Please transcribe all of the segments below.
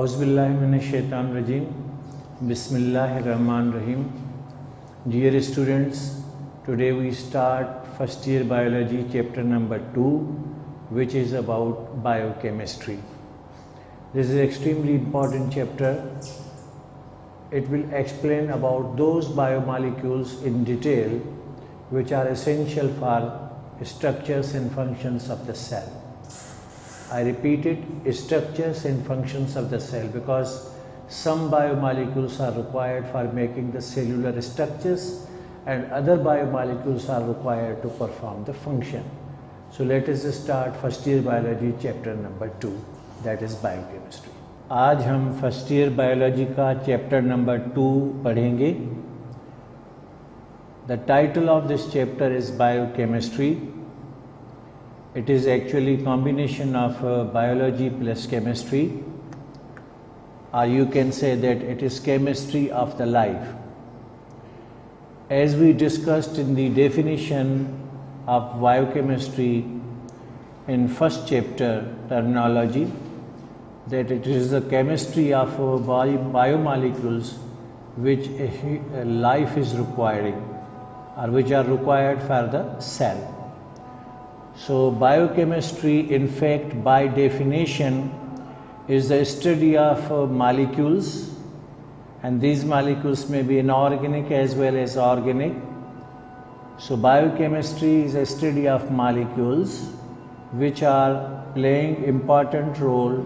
Auzubillahiminash-shaytanir-rajim. Bismillahir-Rahmanir-Rahim. Dear students, today we start first year biology chapter number 2, which is about biochemistry. This is an extremely important chapter. It will explain about those biomolecules in detail which are essential for structures and functions of the cell. I repeat it, structures and functions of the cell, because some biomolecules are required for making the cellular structures and other biomolecules are required to perform the function. So let us start first year biology chapter number 2, that is biochemistry. आज हम first year biology का chapter number 2 पढ़ेंगे. The title of this chapter is biochemistry. It is actually combination of biology plus chemistry, or you can say that it is chemistry of the life. As we discussed in the definition of biochemistry in first chapter terminology, that it is the chemistry of biomolecules which life is requiring or which are required for the cell. So biochemistry, in fact, by definition, is the study of molecules, and these molecules may be inorganic as well as organic. So biochemistry is a study of molecules which are playing important role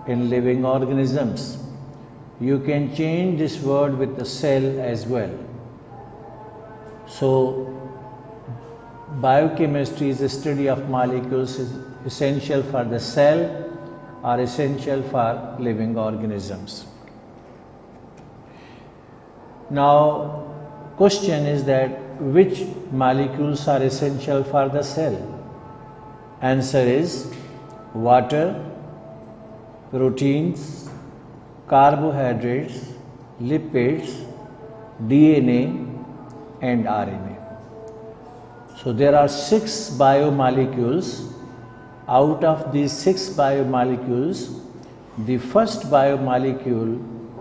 in living organisms. You can change this word with the cell as well. So biochemistry is a study of molecules is essential for the cell or essential for living organisms. Now, question is that which molecules are essential for the cell? Answer is water, proteins, carbohydrates, lipids, DNA and RNA. So there are 6 biomolecules. Out of these 6 biomolecules, the first biomolecule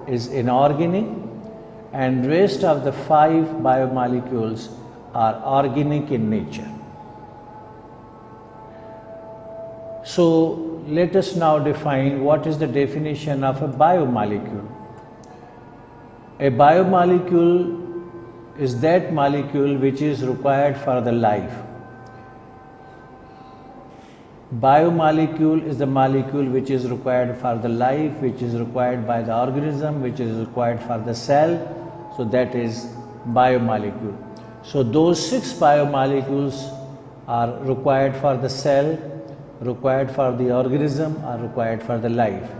is inorganic and rest of the 5 biomolecules are organic in nature. So let us now define what is the definition of a biomolecule. A biomolecule is that molecule which is required for the life. Biomolecule is the molecule which is required for the life, which is required by the organism, which is required for the cell. So that is biomolecule. So those 6 biomolecules are required for the cell, required for the organism, are required for the life.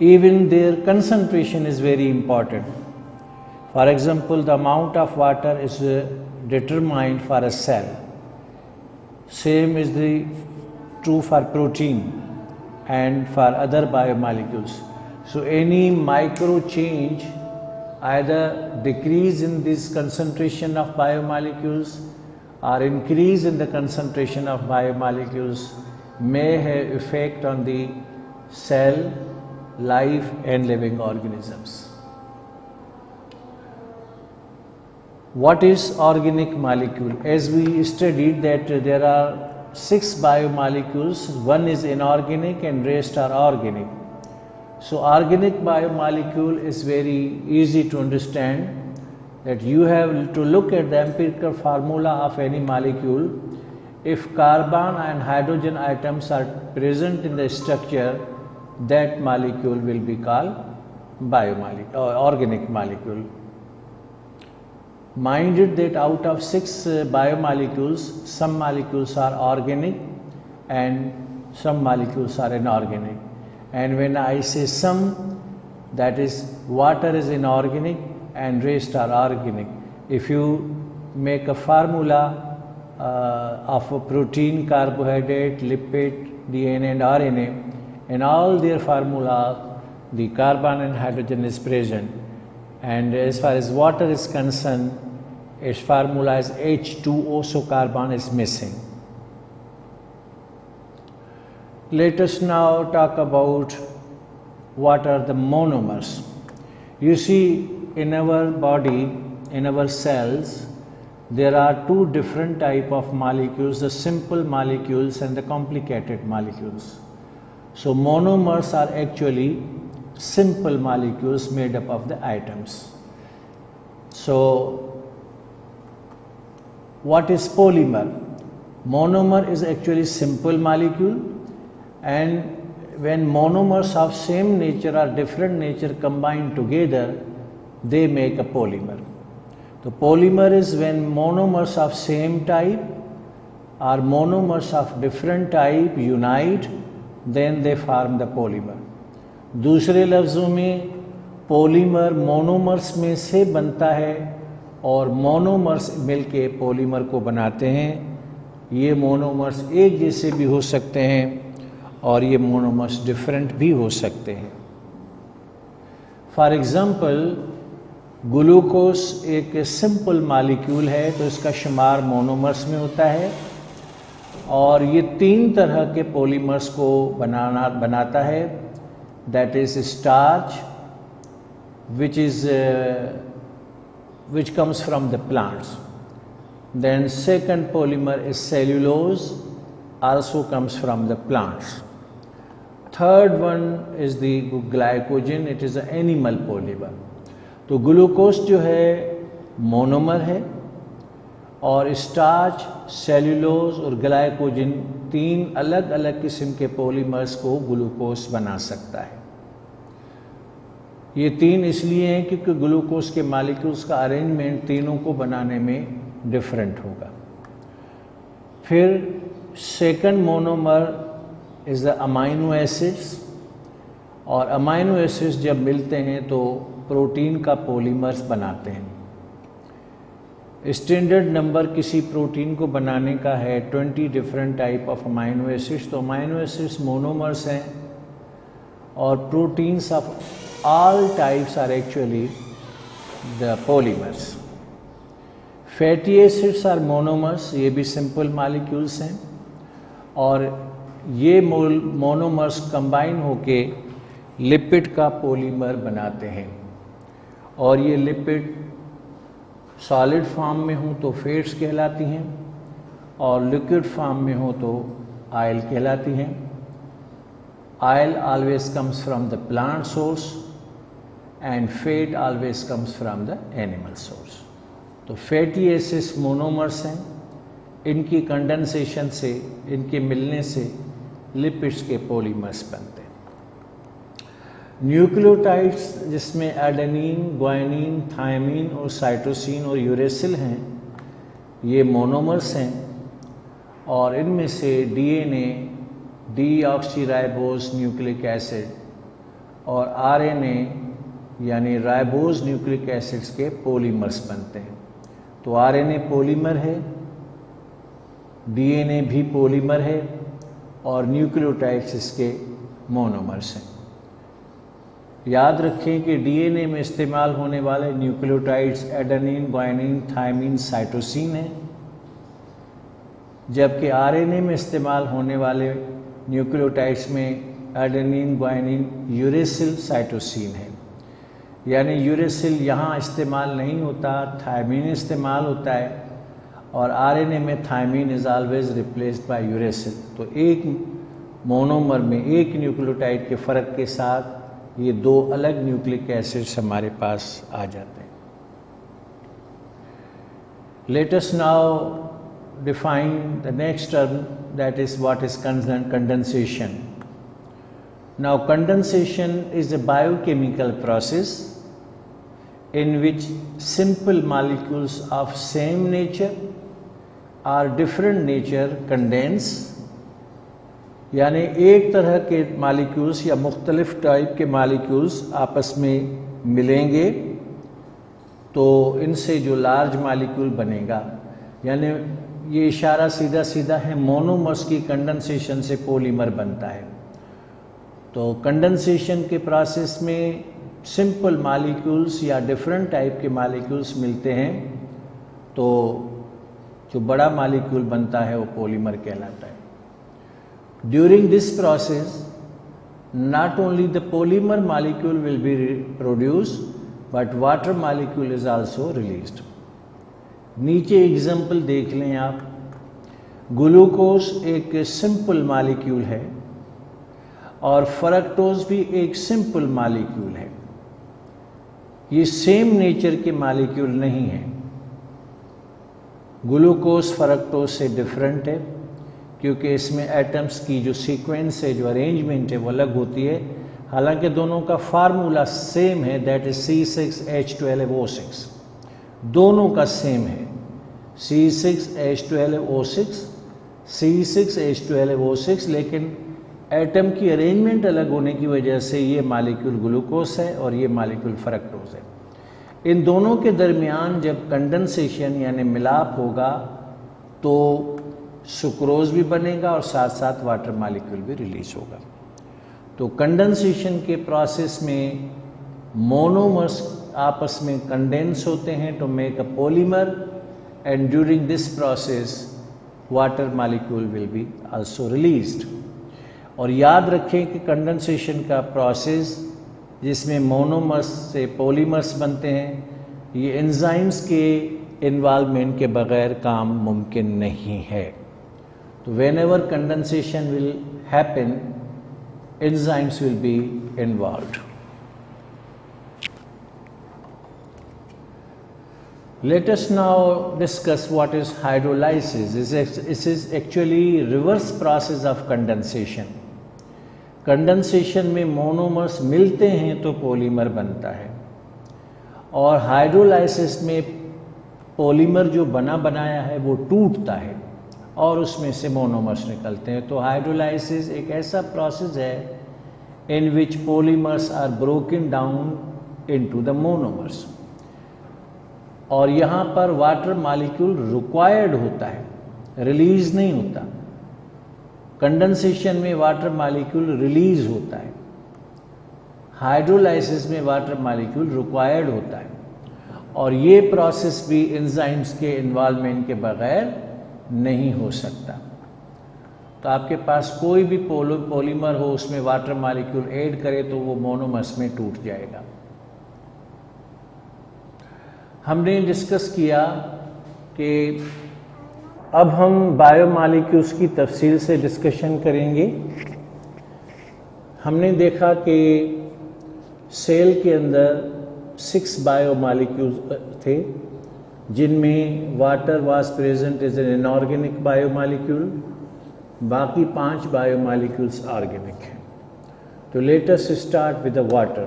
Even their concentration is very important. For example, the amount of water is determined for a cell. Same is true for protein and for other biomolecules. So any micro change, either decrease in this concentration of biomolecules or increase in the concentration of biomolecules, may have effect on the cell, life and living organisms. What is organic molecule? As we studied that there are 6 biomolecules, one is inorganic and rest are organic. So organic biomolecule is very easy to understand, that you have to look at the empirical formula of any molecule. If carbon and hydrogen atoms are present in the structure, that molecule will be called biomolecule or organic molecule. Mind it that out of 6 biomolecules, some molecules are organic and some molecules are inorganic. And when I say some, that is water is inorganic and rest are organic. If you make a formula of a protein, carbohydrate, lipid, DNA and RNA, in all their formula, the carbon and hydrogen is present. And as far as water is concerned, its formula is H2O, so carbon is missing. Let us now talk about what are the monomers. You see, in our body, in our cells, there are two different type of molecules, the simple molecules and the complicated molecules. So monomers are actually simple molecules made up of the atoms. So what is polymer? Monomer is actually simple molecule, and when monomers of same nature or different nature combine together, they make a polymer. So polymer is when monomers of same type or monomers of different type unite, then they form the polymer. दूसरे लफ्ज़ों में polymer monomers में से बनता है और monomers मिलके polymer को बनाते हैं. ये मोनोमर्स एक जैसे भी हो सकते हैं और ये मोनोमर्स डिफरेंट भी हो सकते हैं. फॉर एग्ज़ाम्पल, ग्लूकोज एक सिंपल मॉलिक्यूल है तो इसका शुमार मोनोमर्स में होता है और ये 3 तरह के पॉलीमर्स को बनाता है. That is starch which comes from the plants. Then second polymer is cellulose, also comes from the plants. Third one is the glycogen, it is an animal polymer. तो ग्लूकोज जो है मोनोमर है और starch, cellulose और glycogen 3 अलग अलग किस्म के पॉलीमर्स को ग्लूकोज बना सकता है. ये 3 इसलिए हैं क्योंकि ग्लूकोज के मॉलिक्यूल्स का अरेंजमेंट तीनों को बनाने में डिफरेंट होगा. फिर second monomer is the amino acids, और अमाइनो एसिड्स जब मिलते हैं तो प्रोटीन का पॉलीमर्स बनाते हैं. स्टैंडर्ड नंबर किसी प्रोटीन को बनाने का है 20 different type of amino acids. तो अमाइनो एसिड्स मोनोमर्स हैं और proteins of all types are actually the polymers. Fatty acids are monomers, ये भी सिंपल मॉलिक्यूल्स हैं और ये मोनोमर्स कंबाइन होके लिपिड का पॉलीमर बनाते हैं. और ये लिपिड सॉलिड फॉर्म में हो तो फैट्स कहलाती हैं और लिक्विड फॉर्म में हो तो ऑयल कहलाती हैं. Oil always comes from the plant source and fat always comes from the animal source. तो फैटी एसिड्स मोनोमर्स हैं, इनकी कंडेंसेशन से, इनके मिलने से लिपिड्स के पॉलीमर्स बनते हैं. न्यूक्लियोटाइड्स जिसमें एडेनिन, ग्वानिन, थायमिन और साइटोसिन और यूरेसिल हैं, ये मोनोमर्स हैं और इनमें से डीएनए, डीऑक्सीराइबोज न्यूक्लिक एसिड और आरएनए यानी राइबोज न्यूक्लिक एसिड्स के पॉलीमर्स बनते हैं. तो आरएनए पॉलीमर है, डीएनए भी पॉलीमर है और न्यूक्लियोटाइड्स इसके मोनोमर्स हैं. याद रखें कि डीएनए में इस्तेमाल होने वाले nucleotides adenine, guanine, thymine, cytosine हैं, जबकि आरएनए में इस्तेमाल होने वाले न्यूक्लियोटाइड्स में एडेनिन, ग्वानिन, यूरेसिल, साइटोसिन है. यानी यूरेसिल यहाँ इस्तेमाल नहीं होता, थायमिन इस्तेमाल होता है और आरएनए में thymine is always replaced by uracil. तो एक मोनोमर में एक न्यूक्लियोटाइड के फ़र्क के साथ ये 2 अलग न्यूक्लिक एसिड्स हमारे पास आ जाते हैं. Let us now define the next term, that is what is condensation. Now condensation is a biochemical process in which simple molecules of same nature or different nature condense. यानी एक तरह के molecules या मुख्तलिफ type के molecules आपस में मिलेंगे तो इनसे जो लार्ज मालिक्यूल बनेगा. यानी ये इशारा सीधा सीधा है मोनोमर्स की कंडेंसेशन से पॉलीमर बनता है. तो कंडेंसेशन के प्रोसेस में सिंपल मालिक्यूल्स या डिफरेंट टाइप के मालिक्यूल्स मिलते हैं तो जो बड़ा मालिक्यूल बनता है वो पॉलीमर कहलाता है. During this process, not only the polymer molecule will be produced but water molecule is also released. नीचे एग्जाम्पल देख लें आप, ग्लूकोज एक सिंपल मॉलिक्यूल है और फ्रक्टोज भी एक सिंपल मॉलिक्यूल है। ये सेम नेचर के मॉलिक्यूल नहीं है। ग्लूकोज फ्रक्टोज से डिफरेंट है क्योंकि इसमें एटम्स की जो सीक्वेंस है, जो अरेंजमेंट है वो अलग होती है। हालांकि दोनों का फार्मूला सेम है, दैट इज C6H12O6, दोनों का सेम है, C6H12O6, C6H12O6, लेकिन एटम की अरेंजमेंट अलग होने की वजह से ये मॉलिक्यूल ग्लूकोज है और ये मॉलिक्यूल फ्रक्टोज है। इन दोनों के दरमियान जब कंडेंसेशन यानी मिलाप होगा तो सुक्रोज भी बनेगा और साथ साथ वाटर मॉलिक्यूल भी रिलीज होगा। तो कंडेंसेशन के प्रोसेस में मोनोमर्स आपस में कंडेंस होते हैं to make a polymer, and during this process water molecule will be also released. और याद रखें कि कंडेंसेशन का प्रोसेस जिसमें मोनोमर्स से पॉलीमर्स बनते हैं, ये एंजाइम्स के इन्वॉल्वमेंट के बगैर काम मुमकिन नहीं है। तो whenever condensation will happen, enzymes will be involved. Let us now discuss what is hydrolysis. This is actually reverse process of condensation. Condensation में मोनोमर्स मिलते हैं तो पॉलीमर बनता है, और हाइड्रोलाइसिस में पॉलीमर जो बना बनाया है वो टूटता है और उसमें से मोनोमर्स निकलते हैं। तो हाइड्रोलाइसिस एक ऐसा प्रोसेस है in which polymers are broken down into the monomers, और यहाँ पर वाटर मॉलिक्यूल रिक्वायर्ड होता है, रिलीज नहीं होता। कंडेंसेशन में वाटर मॉलिक्यूल रिलीज होता है, हाइड्रोलाइसिस में वाटर मॉलिक्यूल रिक्वायर्ड होता है, और ये प्रोसेस भी एंजाइम्स के इन्वॉल्वमेंट के बगैर नहीं हो सकता। तो आपके पास कोई भी पॉलीमर हो, उसमें वाटर मॉलिक्यूल ऐड करे तो वो मोनोमर्स में टूट जाएगा। हमने डिस्कस किया कि अब हम बायोमॉलिक्यूल्स की तफसील से डिस्कशन करेंगे। हमने देखा कि सेल के अंदर 6 बायोमॉलिक्यूल्स थे, जिनमें water was present as an inorganic biomolecule, बाकी 5 बायोमॉलिक्यूल्स ऑर्गेनिक हैं। तो let us start with the water.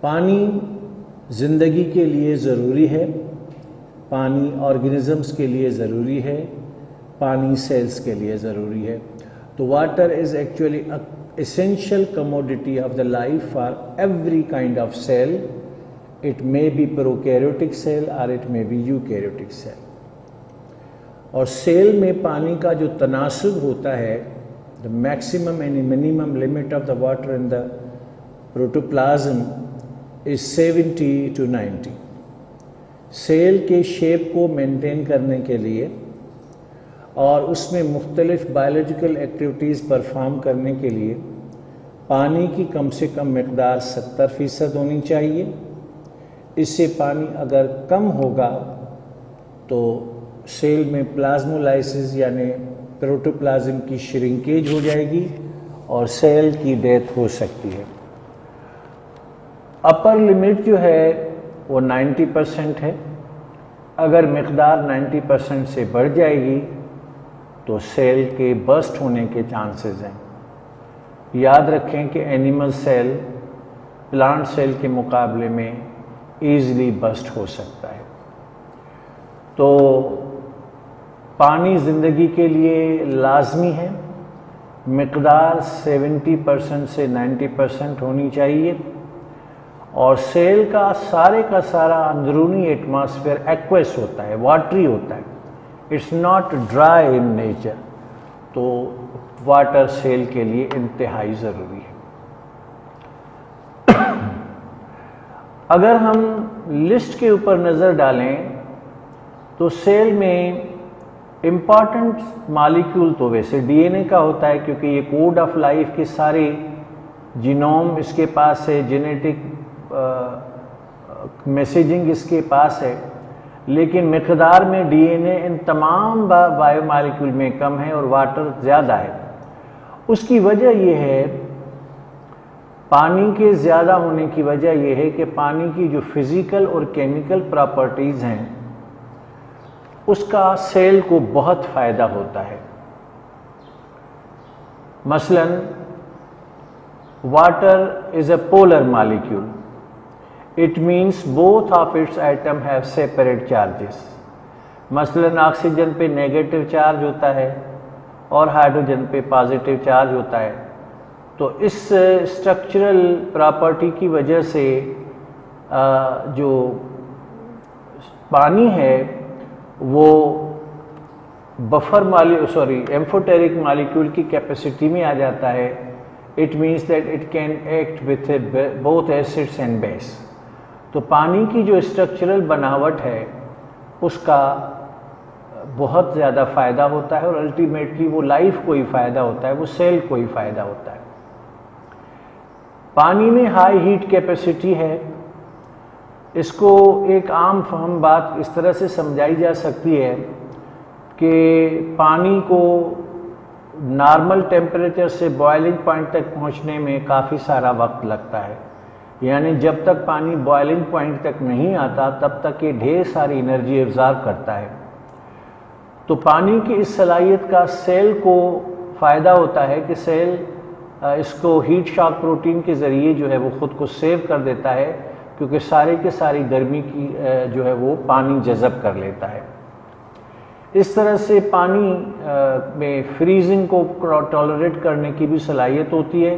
पानी जिंदगी के लिए ज़रूरी है, पानी ऑर्गेनिजम्स के लिए ज़रूरी है, पानी सेल्स के लिए ज़रूरी है। तो water is actually essential commodity of the life for every kind of cell. It may be prokaryotic cell or it may be eukaryotic cell. और सेल में पानी का जो तनासुब होता है, the maximum and minimum limit of the water in the protoplasm is 70 to 90. Cell के shape को maintain करने के लिए और उसमें मुख्तलिफ बायोलॉजिकल एक्टिविटीज़ परफॉर्म करने के लिए पानी की कम से कम मकदार 70% होनी चाहिए। इससे पानी अगर कम होगा तो सेल में प्लाज्मोलाइसिस यानी प्रोटोप्लाज्म की श्रिंकेज हो जाएगी और सेल की डेथ हो सकती है। अपर लिमिट जो है वो 90% है। अगर मकदार 90% से बढ़ जाएगी तो सेल के बस्ट होने के चांसेस हैं। याद रखें कि एनिमल सेल प्लांट सेल के मुकाबले में ईज़िली बस्ट हो सकता है। तो पानी ज़िंदगी के लिए लाजमी है, मकदार 70% से 90% होनी चाहिए, और सेल का सारा अंदरूनी एटमॉस्फेयर एक्वस होता है, वाटरी होता है, it's not dry in nature. तो वाटर सेल के लिए इंतहाई ज़रूरी है। अगर हम लिस्ट के ऊपर नज़र डालें तो सेल में इम्पॉर्टेंट मॉलिक्यूल तो वैसे डीएनए का होता है, क्योंकि ये कोड ऑफ लाइफ के सारे जीनोम इसके पास है, जेनेटिक मैसेजिंग इसके पास है, लेकिन मिकदार में डीएनए इन तमाम बायोमॉलिक्यूल में कम है और वाटर ज़्यादा है। उसकी वजह यह है, पानी के ज़्यादा होने की वजह यह है कि पानी की जो फिज़िकल और केमिकल प्रॉपर्टीज़ हैं उसका सेल को बहुत फ़ायदा होता है। मसलन water is a polar molecule, it means both of its atom have separate charges. मसलन ऑक्सीजन पे नेगेटिव चार्ज होता है और हाइड्रोजन पे पॉजिटिव चार्ज होता है। तो इस स्ट्रक्चरल प्रॉपर्टी की वजह से जो पानी है वो एम्फोटेरिक मॉलिक्यूल की कैपेसिटी में आ जाता है। It means that it can act with both acids and base. तो पानी की जो स्ट्रक्चरल बनावट है उसका बहुत ज़्यादा फ़ायदा होता है और अल्टीमेटली वो लाइफ को ही फ़ायदा होता है, वो सेल को ही फ़ायदा होता है। पानी में हाई हीट कैपेसिटी है। इसको एक आम फहम बात इस तरह से समझाई जा सकती है कि पानी को नॉर्मल टेम्परेचर से बॉइलिंग पॉइंट तक पहुंचने में काफ़ी सारा वक्त लगता है। यानी जब तक पानी बॉइलिंग पॉइंट तक नहीं आता तब तक ये ढेर सारी एनर्जी एब्जॉर्ब करता है। तो पानी की इस सलाहियत का सेल को फ़ायदा होता है कि सेल इसको हीट शॉक प्रोटीन के ज़रिए जो है वो ख़ुद को सेव कर देता है, क्योंकि सारी के सारी गर्मी की जो है वो पानी जज़ब कर लेता है। इस तरह से पानी में फ्रीजिंग को टॉलरेट करने की भी सलाहियत होती है।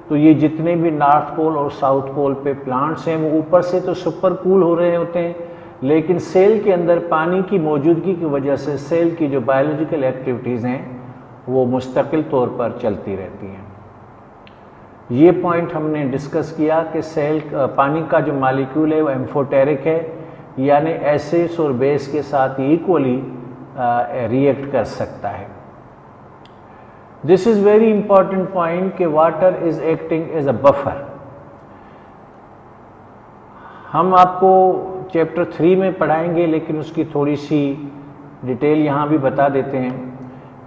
तो ये जितने भी नॉर्थ पोल और साउथ पोल पे प्लांट्स हैं वो ऊपर से तो सुपर कूल हो रहे होते हैं, लेकिन सेल के अंदर पानी की मौजूदगी की वजह से सेल की जो बायोलॉजिकल एक्टिविटीज़ हैं वो मुस्तकिल तौर पर चलती रहती हैं। ये पॉइंट हमने डिस्कस किया कि सेल पानी का जो मॉलिक्यूल है वो एम्फोटेरिक है, यानी एसिड्स और बेस के साथ इक्वली रिएक्ट कर सकता है। This is very important point कि water is acting as a buffer. हम आपको चैप्टर 3 में पढ़ाएंगे, लेकिन उसकी थोड़ी सी डिटेल यहाँ भी बता देते हैं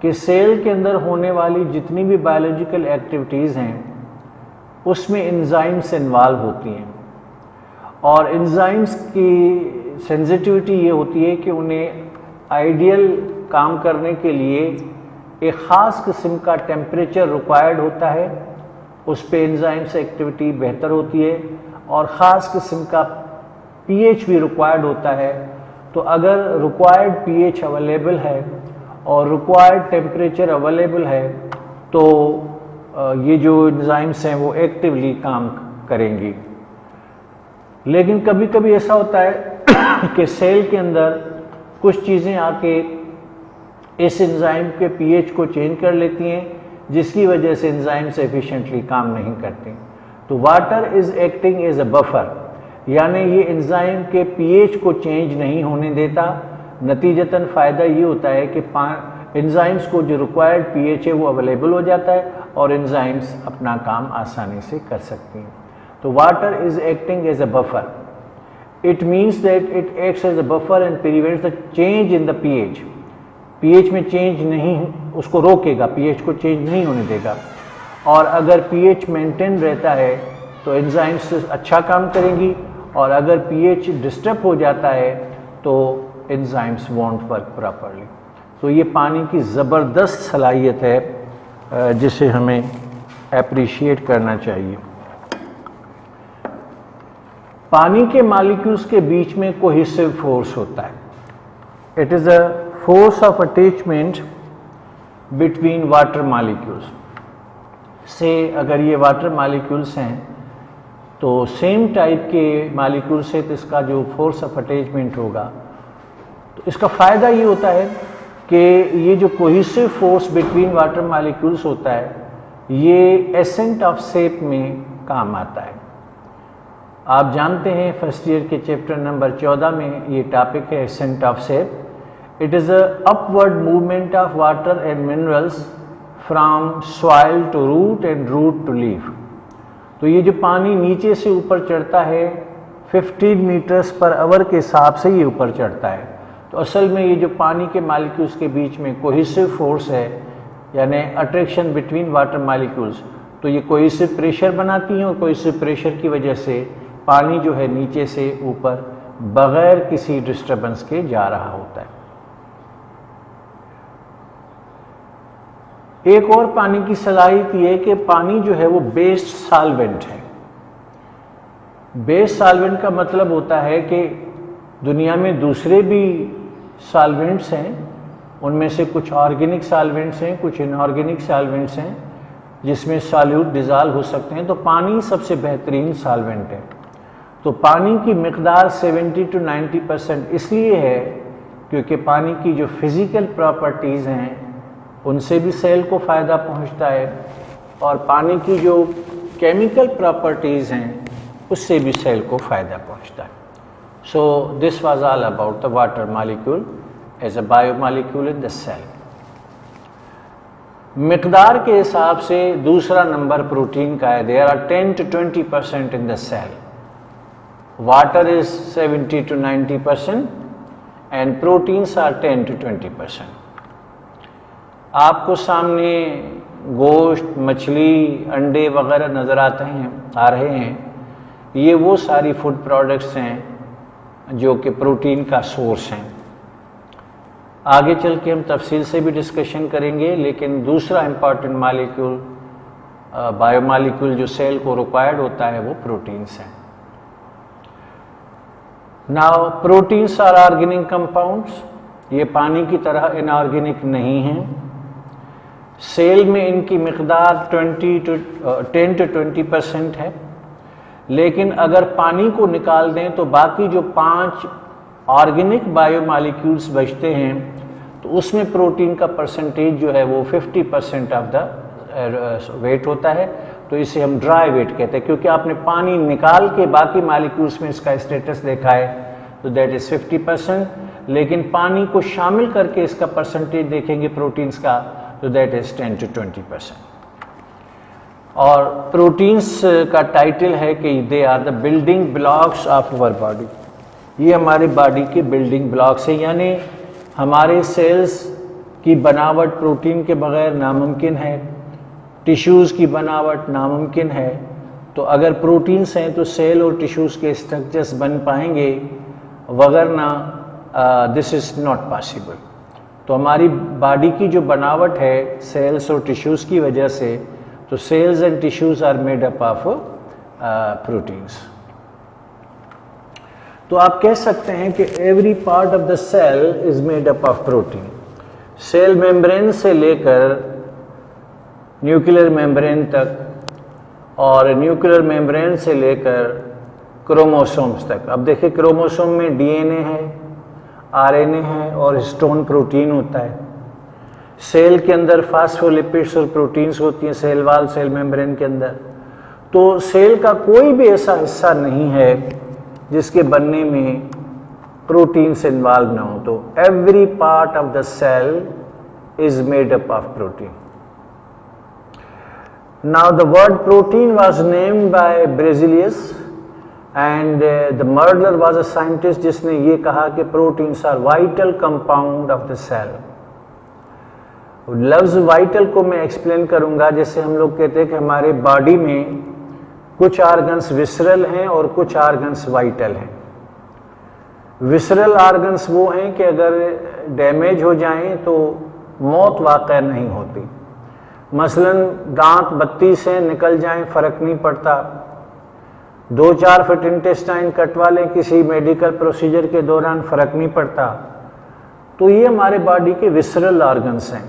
कि सेल के अंदर होने वाली जितनी भी बायोलॉजिकल एक्टिविटीज़ हैं उसमें एंजाइम्स इन्वॉल्व होती हैं, और एंजाइम्स की सेंसिटिविटी ये होती है कि उन्हें आइडियल काम करने के लिए एक ख़ास किस्म का टेम्परेचर रिक्वायर्ड होता है, उस पे एंजाइम्स एक्टिविटी बेहतर होती है, और ख़ास किस्म का पीएच भी रिक्वायर्ड होता है। तो अगर रिक्वायर्ड पीएच अवेलेबल है और रिक्वायर्ड टेम्परेचर अवेलेबल है तो ये जो एंजाइम्स हैं वो एक्टिवली काम करेंगी। लेकिन कभी कभी ऐसा होता है कि सेल के अंदर कुछ चीज़ें आके इस एंजाइम के पीएच को चेंज कर लेती हैं, जिसकी वजह से एंजाइम्स एफिशिएंटली काम नहीं करती। तो water is acting as a buffer, यानी ये एंजाइम के पीएच को चेंज नहीं होने देता। नतीजतन फ़ायदा ये होता है कि एंजाइम्स को जो रिक्वायर्ड पीएच है वो अवेलेबल हो जाता है और एंजाइम्स अपना काम आसानी से कर सकती हैं। तो water is acting as a buffer. It means that it acts as a buffer and prevents the change in the pH. PH में चेंज नहीं, उसको रोकेगा, पीएच को चेंज नहीं होने देगा। और अगर पीएच मेंटेन रहता है तो एंजाइम्स अच्छा काम करेंगी, और अगर पीएच डिस्टर्ब हो जाता है तो एंजाइम्स वोंट वर्क प्रॉपरली। तो ये पानी की ज़बरदस्त सलाहियत है जिसे हमें एप्रिशिएट करना चाहिए। पानी के मॉलिक्यूल्स के बीच में कोहेसिव फोर्स होता है। It is a force of attachment between water molecules. से अगर ये वाटर मॉलिक्यूल्स हैं तो सेम टाइप के मॉलिक्यूल से तो इसका जो फोर्स ऑफ अटैचमेंट होगा, तो इसका फ़ायदा ये होता है कि ये जो cohesive force between water molecules होता है ये एसेंट ऑफ शेप में काम आता है। आप जानते हैं फर्स्ट ईयर के चैप्टर नंबर 14 में ये टॉपिक है ascent of sap. It is a upward movement of water and minerals from soil to root and root to leaf. तो ये जो पानी नीचे से ऊपर चढ़ता है 15 मीटर्स पर आवर के हिसाब से ये ऊपर चढ़ता है। तो असल में ये जो पानी के मॉलिक्यूल्स के बीच में कोहेसिव फोर्स है, यानी अट्रैक्शन बिटवीन वाटर मॉलिक्यूल्स, तो ये कोहेसिव प्रेशर बनाती हैं और कोहेसिव प्रेशर की वजह से पानी जो है नीचे से ऊपर बगैर किसी डिस्टर्बेंस के जा रहा होता है। एक और पानी की सलाहियत ये है कि पानी जो है वो बेस्ड सॉल्वेंट है। बेस्ड सॉल्वेंट का मतलब होता है कि दुनिया में दूसरे भी सॉल्वेंट्स हैं, उनमें से कुछ ऑर्गेनिक सॉल्वेंट्स हैं, कुछ इनऑर्गेनिक सॉल्वेंट्स हैं जिसमें सॉल्यूट डिज़ॉल्व हो सकते हैं। तो पानी सबसे बेहतरीन सॉल्वेंट है। तो पानी की मिकदार 70 to 90% इसलिए है क्योंकि पानी की जो फिज़िकल प्रॉपर्टीज़ हैं उनसे भी सेल को फ़ायदा पहुंचता है और पानी की जो केमिकल प्रॉपर्टीज़ हैं उससे भी सेल को फ़ायदा पहुंचता है। So this was all about the water molecule as a biomolecule in the cell. मिकदार के हिसाब से दूसरा नंबर प्रोटीन का है। There are 10 to 20% in the cell. Water is 70 to 90% and proteins are 10 to 20%। आपको सामने गोश्त, मछली, अंडे वगैरह नज़र आ रहे हैं। ये वो सारी फूड प्रोडक्ट्स हैं जो कि प्रोटीन का सोर्स हैं। आगे चल के हम तफसील से भी डिस्कशन करेंगे, लेकिन दूसरा इम्पॉर्टेंट मॉलिक्यूल बायोमॉलिक्यूल जो सेल को रिक्वायर्ड होता है वो प्रोटीन्स हैं। Now proteins are organic compounds. ये पानी की तरह इनऑर्गेनिक नहीं हैं। सेल में इनकी मिकदार 10 to 20% है, लेकिन अगर पानी को निकाल दें तो बाकी जो 5 ऑर्गेनिक बायोमॉलिक्यूल्स बचते हैं तो उसमें प्रोटीन का परसेंटेज जो है वो 50% ऑफ द वेट होता है। तो इसे हम ड्राई वेट कहते हैं, क्योंकि आपने पानी निकाल के बाकी मॉलिक्यूल्स में इसका स्टेटस देखा है तो दैट इज़ 50%, लेकिन पानी को शामिल करके इसका परसेंटेज देखेंगे प्रोटीन्स का तो दैट इज़ 10 to 20%। और प्रोटीन्स का टाइटल है कि they are the building blocks of our body. ये हमारे बॉडी के बिल्डिंग ब्लॉक्स हैं, यानी हमारे सेल्स की बनावट प्रोटीन के बगैर नामुमकिन है, टिश्यूज़ की बनावट नामुमकिन है। तो अगर प्रोटीन्स हैं तो सेल और टिश्यूज़ के स्ट्रक्चर्स बन पाएंगे, वगरना दिस इज़ नॉट पॉसिबल। तो हमारी बॉडी की जो बनावट है सेल्स और टिश्यूज़ की वजह से, तो cells and tissues are made up of proteins. तो आप कह सकते हैं कि every part of the cell is made up of protein. Cell membrane से लेकर न्यूक्लियर मेम्ब्रेन तक और न्यूक्लियर मेम्ब्रेन से लेकर क्रोमोसोम्स तक। अब देखिए क्रोमोसोम में डीएनए है, आरएनए है और हिस्टोन प्रोटीन होता है। सेल के अंदर फास्फोलिपिड्स और प्रोटीन्स होती हैं, सेल वॉल, सेल मेम्ब्रेन के अंदर। तो सेल का कोई भी ऐसा हिस्सा नहीं है जिसके बनने में प्रोटीन्स इन्वॉल्व ना हो। तो every part of the cell is made up of protein. Now the word protein was named by Berzelius and the Mulder was a scientist जिसने ये कहा कि proteins are vital compound of the cell. लफ्ज vital को मैं explain करूंगा। जैसे हम लोग कहते हैं कि हमारे बॉडी में कुछ ऑर्गन्स विसरल हैं और कुछ ऑर्गन्स वाइटल हैं। विसरल ऑर्गन्स वो हैं कि अगर डैमेज हो जाएं तो मौत वाक़या नहीं होती। मसलन दांत 32 से निकल जाएं फ़र्क नहीं पड़ता। 2-4 फुट इंटेस्टाइन कटवा लें किसी मेडिकल प्रोसीजर के दौरान, फ़र्क नहीं पड़ता। तो ये हमारे बॉडी के विसरल ऑर्गन्स हैं।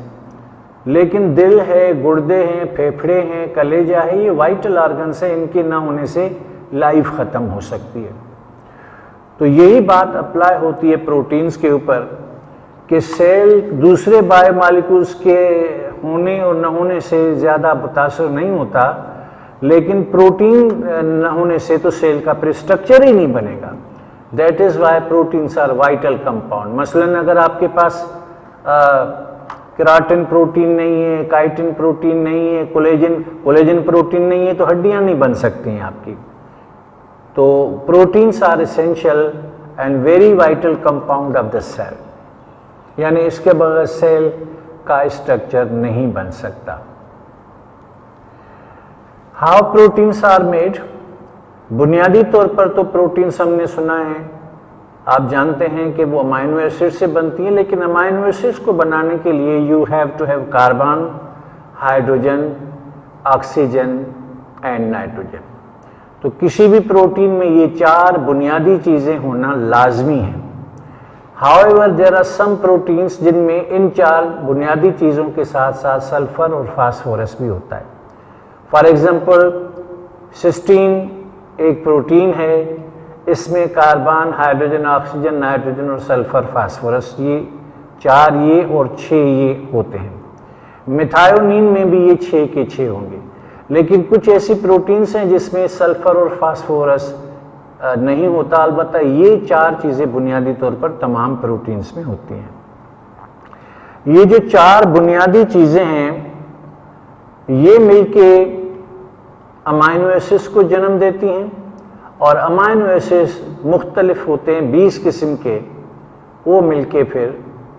लेकिन दिल है, गुर्दे हैं, फेफड़े हैं, कलेजा है, ये वाइटल ऑर्गन्स हैं। इनके ना होने से लाइफ ख़त्म हो सकती है। तो यही बात अप्लाई होती है प्रोटीन्स के ऊपर कि सेल दूसरे बायोमॉलिक्यूल्स के होने और न होने से ज़्यादा मुतासर नहीं होता, लेकिन प्रोटीन न होने से तो सेल का स्ट्रक्चर ही नहीं बनेगा। That is why proteins are vital compound. मसलन अगर आपके पास केराटिन प्रोटीन नहीं है, काइटिन प्रोटीन नहीं है, कोलेजन प्रोटीन नहीं है, तो हड्डियां नहीं बन सकती हैं आपकी। तो proteins are essential and very vital compound of the cell, यानी इसके बगैर सेल का स्ट्रक्चर नहीं बन सकता। हाउ प्रोटीन्स आर मेड, बुनियादी तौर पर तो प्रोटीन्स हमने सुना है, आप जानते हैं कि वो अमाइनो एसिड से बनती हैं, लेकिन अमाइनो एसिड्स को बनाने के लिए you have to have carbon, hydrogen, oxygen and nitrogen. तो किसी भी प्रोटीन में ये 4 बुनियादी चीजें होना लाजमी है। However there are some proteins जिनमें इन 4 बुनियादी चीजों के साथ साथ सल्फर और फास्फोरस भी होता है। फॉर एग्जाम्पल सिस्टीन एक प्रोटीन है, इसमें कार्बन, हाइड्रोजन, ऑक्सीजन, नाइट्रोजन और सल्फर, फास्फोरस, ये 4 ये और 6 ये होते हैं। मिथायोनीन में भी ये 6 के 6 होंगे, लेकिन कुछ ऐसी प्रोटीन्स हैं जिसमें सल्फर और फास्फोरस नहीं होता। अलबत्ता ये 4 चीजें बुनियादी तौर पर तमाम प्रोटीन्स में होती हैं। ये जो 4 बुनियादी चीजें हैं ये मिलके अमाइनो एसिड्स को जन्म देती हैं, और अमाइनो एसिड्स मुख्तलिफ होते हैं 20 किस्म के, वो मिलके फिर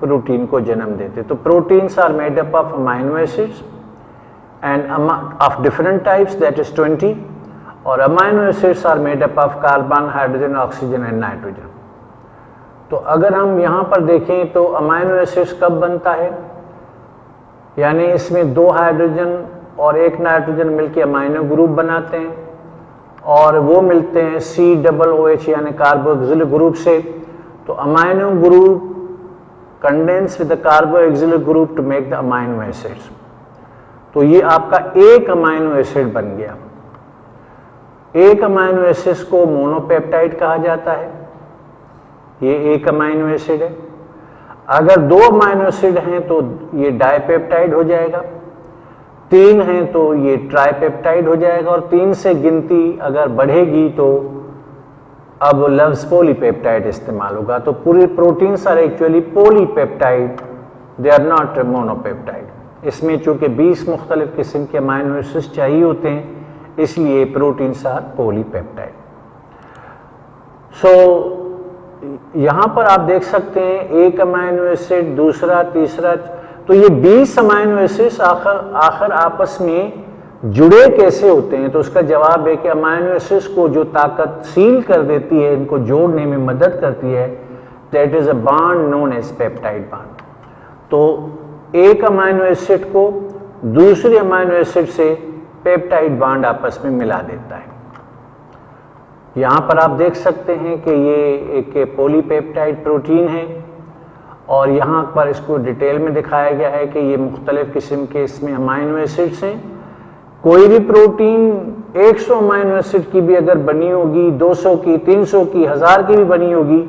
प्रोटीन को जन्म देते हैं। तो proteins are made up of amino acids and of different types, that is 20, और amino acids are made up of carbon, hydrogen, oxygen and nitrogen. तो अगर हम यहाँ पर देखें तो अमाइनो एसिड्स कब बनता है, यानी इसमें 2 हाइड्रोजन और 1 नाइट्रोजन मिलकर अमाइनो ग्रुप बनाते हैं, और वो मिलते हैं COOH यानी कार्बोक्सिलिक ग्रुप से। तो amino group condense with the carboxylic group to make the amino acids. तो ये आपका एक अमाइनो एसिड बन गया। एक अमाइनो एसिड को मोनोपेप्टाइड कहा जाता है, ये एक अमाइनो एसिड है। अगर 2 अमाइनो एसिड हैं तो ये डाइपेप्टाइड हो जाएगा, 3 हैं तो ये ट्राइपेप्टाइड हो जाएगा, और 3 से गिनती अगर बढ़ेगी तो अब लफ्ज पॉलीपेप्टाइड इस्तेमाल होगा। तो पूरी proteins are actually polypeptide, they are not monopeptide. इसमें चूंकि 20 मुख्तलिफ किस्म के अमाइनो एसिड्स चाहिए होते हैं, इसलिए प्रोटीन्स आर पॉलीपेप्टाइड। सो यहां पर आप देख सकते हैं एक अमाइनो एसिड, दूसरा, तीसरा, तो ये 20 अमाइनो एसिड्स आखिर आपस में जुड़े कैसे होते हैं? तो उसका जवाब है कि अमाइनो एसिड्स को जो ताकत सील कर देती है, इनको जोड़ने में मदद करती है, that is a bond known as peptide bond. तो एक अमाइनो एसिड को दूसरे अमाइनो एसिड से पेप्टाइड बॉन्ड आपस में मिला देता है। यहां पर आप देख सकते हैं कि ये एक पॉलीपेप्टाइड प्रोटीन है, और यहाँ पर इसको डिटेल में दिखाया गया है कि ये मुख्तलिफ किस्म के इसमें अमाइनो एसिड्स हैं। कोई भी प्रोटीन 100 अमाइनो एसिड की भी अगर बनी होगी, 200 की, 300 की, 1000 की भी बनी होगी,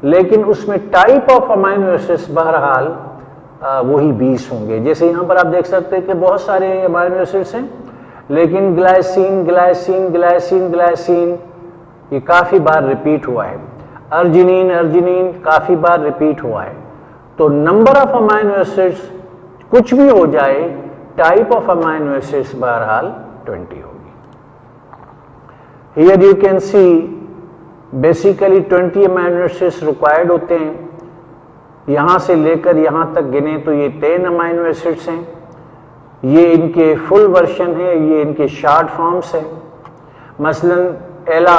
लेकिन उसमें टाइप ऑफ अमाइनो एसिड्स बहरहाल वही 20 होंगे। जैसे यहाँ पर आप देख सकते हैं कि बहुत सारे अमाइनो एसिड्स हैं, लेकिन ग्लाइसिन, ग्लाइसिन, ग्लाइसिन, ग्लाइसिन ये काफ़ी बार रिपीट हुआ है। अर्जिनिन, अर्जिनिन काफ़ी बार रिपीट हुआ है। तो नंबर ऑफ अमाइनो एसिड्स कुछ भी हो जाए, टाइप ऑफ अमाइनो एसिड्स बहरहाल 20 होगी। Here you can see basically 20 amino acids required होते हैं। यहां से लेकर यहां तक गिने तो ये 10 अमाइनो एसिड्स हैं। ये इनके फुल वर्जन है, ये इनके शॉर्ट फॉर्म्स हैं। मसलन एला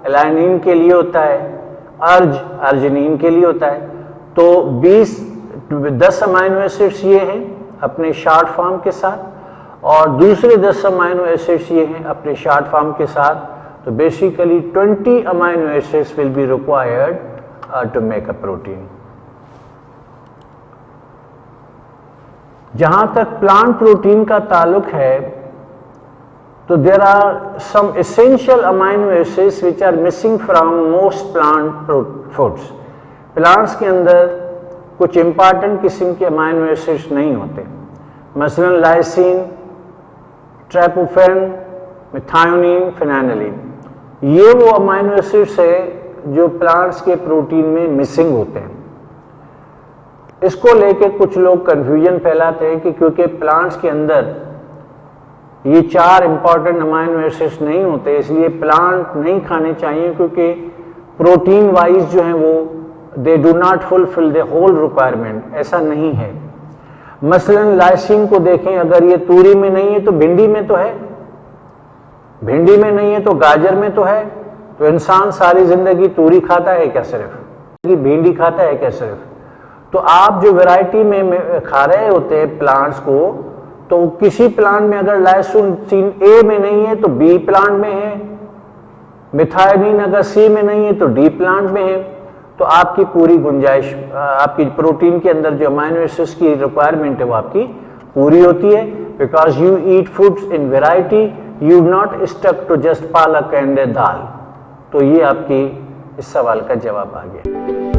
एलानिन के लिए होता है, अर्ज अर्जिनिन के लिए होता है। तो 10 अमाइनो एसिड्स ये हैं अपने शॉर्ट फॉर्म के साथ, और दूसरे 10 अमाइनो एसिड्स ये हैं अपने शॉर्ट फॉर्म के साथ। तो basically 20 amino acids will be required to make a protein. जहां तक प्लांट प्रोटीन का ताल्लुक है, तो there are some essential amino acids which are missing from most plant foods. Plants के अंदर कुछ इंपॉर्टेंट किस्म के अमाइनो एसिड्स नहीं होते, मसलन लाइसिन, ट्राइपोफेन, मिथायोनिन, फिनाइलिन। ये वो अमाइनो एसिड्स है जो प्लांट्स के प्रोटीन में मिसिंग होते हैं। इसको लेके कुछ लोग कंफ्यूजन फैलाते हैं कि क्योंकि प्लांट्स के अंदर ये 4 इंपॉर्टेंट अमाइनो एसिड्स नहीं होते इसलिए प्लांट नहीं खाने चाहिए, क्योंकि प्रोटीन वाइज जो है वो they do not fulfil the whole requirement. ऐसा नहीं है। मसलन लाइसिन को देखें, अगर ये तूरी में नहीं है तो भिंडी में तो है, भिंडी में नहीं है तो गाजर में तो है। तो इंसान सारी जिंदगी तूरी खाता है क्या सिर्फ, भिंडी खाता है क्या सिर्फ? तो आप जो वैरायटी में खा रहे होते हैं प्लांट्स को, तो किसी प्लांट में अगर लाइसिन ए में नहीं है तो बी प्लांट में है, मिथायोनिन अगर सी में नहीं है तो डी प्लांट में है। तो आपकी पूरी गुंजाइश, आपकी प्रोटीन के अंदर जो अमाइनो एसिड्स की रिक्वायरमेंट है वो आपकी पूरी होती है, because you eat foods in variety, you not stuck to just palak and dal. तो ये आपकी इस सवाल का जवाब आ गया।